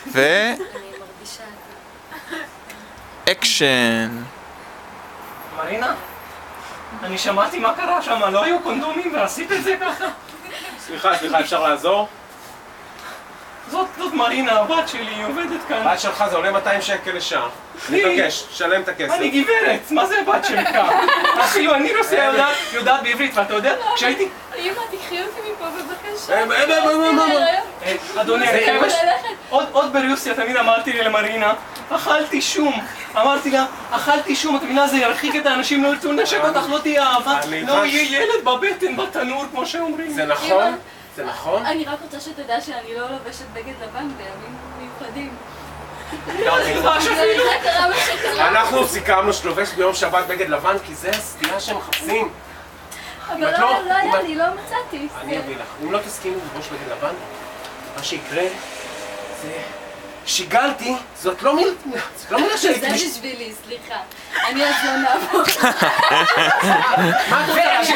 ו... אקשן. מרינה, אני שמעתי מה קרה שם, לא היו קונדומים ועשית את זה ככה? סליחה, אפשר לעזור? זאת מרינה, הבת שלי, היא עובדת כאן. הבת שלך זה עולה 200 שקל לשעה. אני מבקש, שלם את הכסף. אני גברת, מה זה הבת שלך? אפילו אני נוסע יודעת בעברית, ואתה יודע, כשהייתי... אמא, תקחי אותי מפה בבקשה. אדוני, עוד ברוסיה תמיד אמרתי לי למרינה, אכלתי שום. אמרתי לה, אכלתי שום, את מבינה, זה ירחיק את האנשים, לא ירצו לנשק אותך, לא תהיה אהבה, לא יהיה ילד בבטן, בתנור, כמו שאומרים. זה נכון? זה נכון? אני רק רוצה שתדע שאני לא לובשת בגד לבן בימים מיוחדים. אנחנו סיכמנו שלובש ביום שבת בגד לבן כי זה הסטייה שהם מחפשים. אבל לא היה לי, לא מצאתי. אני אביא לך. אם לא תסכימו ללבוש בגד לבן, מה שיקרה זה... שיגלתי, זאת לא מילה שהייתי... זה בשבילי, סליחה. אני הזונה פה. מה את רוצה להגיד?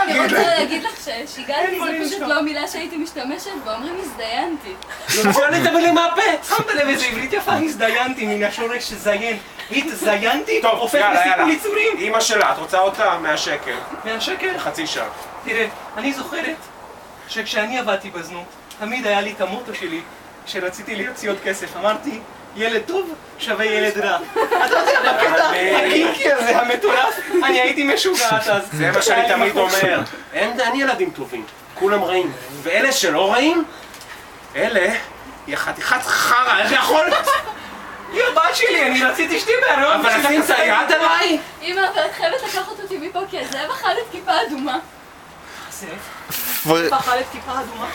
אני רוצה להגיד לך ששיגלתי זה פשוט לא מילה שהייתי משתמשת ואומרים הזדיינתי. יוצא לי את המילים מהפה! שמת לב איזה עברית יפה, הזדיינתי מן השורש זיין. התזיינתי, הופך לסיפור יצורים. אמא שלה, את רוצה אותה? 100 שקל. 100 שקל? חצי שעה. תראה, אני זוכרת שכשאני עבדתי בזנות, תמיד היה לי את המוטו שלי כשרציתי להוציא עוד כסף. אמרתי, ילד טוב שווה ילד רע. אתה יודע, בקטע הגינקי הזה, המטורף, אני הייתי משוגעת אז. זה מה שאני תמיד אומר. אין ילדים טובים, כולם רעים. ואלה שלא רעים, אלה, היא חתיכת חרא, איך יכול? היא הבת שלי, אני רציתי שתהיה בהריון. אבל שים את היד עליי? אמא, אבל את חייבת לקחת אותי מפה כי הזאב אכל את כיפה אדומה. זאב? אכל את כיפה אדומה?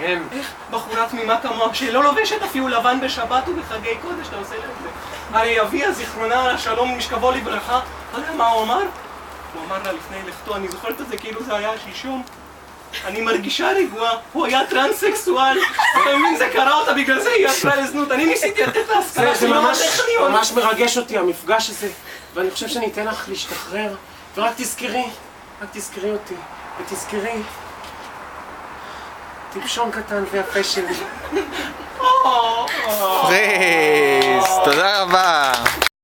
כן. איך בחורה תמימה כמוה שלא לובשת אפילו לבן בשבת ובחגי קודש, אתה עושה לה את זה. הרי אביה, זיכרונה על השלום, משכבו לברכה, אתה יודע מה הוא אמר? הוא אמר לה לפני לכתו, אני זוכרת את זה כאילו זה היה שלשום. אני מרגישה רגועה, הוא היה טרנסקסואל, אתה מבין, זה קרה אותה, בגלל זה היא יצרה לזנות, אני ניסיתי לתת להשכלה זה ממש מרגש אותי המפגש הזה, ואני חושב שאני אתן לך להשתחרר, ורק תזכרי אותי, ותזכרי טיפשון קטן ויפה שלי. פריז, תודה רבה.